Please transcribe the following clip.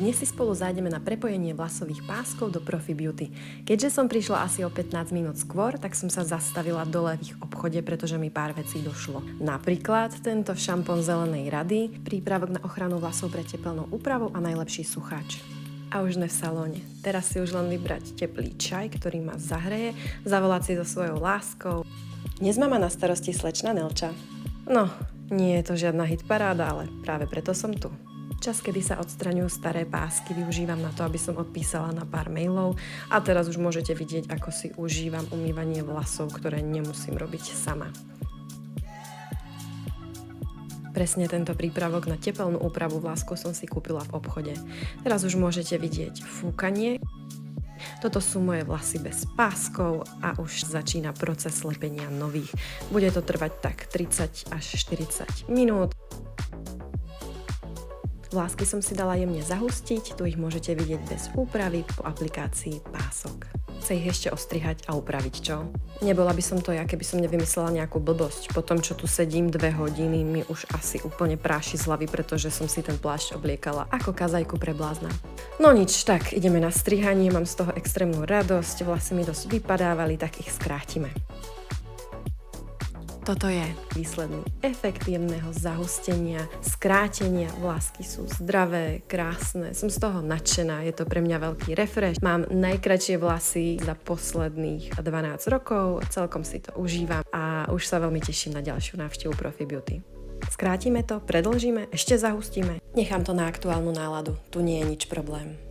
Dnes si spolu zájdeme na prepojenie vlasových páskov do Profi Beauty. Keďže som prišla asi o 15 minút skôr, tak som sa zastavila dole v ich obchode, pretože mi pár vecí došlo. Napríklad tento šampón zelenej rady, prípravok na ochranu vlasov pre tepelnú úpravu a najlepší sucháč. A už sme v salóne. Teraz si už len vybrať teplý čaj, ktorý ma zahreje, zavolať si so svojou láskou. Dnes má na starosti slečna Nelča. No, nie je to žiadna hitparáda, ale práve preto som tu. Čas, kedy sa odstraňujú staré pásky, využívam na to, aby som odpísala na pár mailov a teraz už môžete vidieť, ako si užívam umývanie vlasov, ktoré nemusím robiť sama. Presne tento prípravok na tepelnú úpravu vláskov som si kúpila v obchode. Teraz už môžete vidieť fúkanie. Toto sú moje vlasy bez páskov a už začína proces lepenia nových. Bude to trvať tak 30 až 40 minút. Vlásky som si dala jemne zahustiť, tu ich môžete vidieť bez úpravy po aplikácii pások. Chce ich ešte ostrihať a upraviť, čo? Nebola by som to ja, keby som nevymyslela nejakú blbosť. Po tom, čo tu sedím 2 hodiny, mi už asi úplne práši z hlavy, pretože som si ten plášť obliekala ako kazajku pre blázna. No nič, tak ideme na strihanie, mám z toho extrémnu radosť, vlasy mi dosť vypadávali, tak ich skrátime. Toto je výsledný efekt jemného zahustenia, skrátenia, vlásky sú zdravé, krásne, som z toho nadšená, je to pre mňa veľký refresh. Mám najkratšie vlasy za posledných 12 rokov, celkom si to užívam a už sa veľmi teším na ďalšiu návštevu Profi Beauty. Skrátime to, predĺžime, ešte zahustíme, nechám to na aktuálnu náladu, tu nie je nič problém.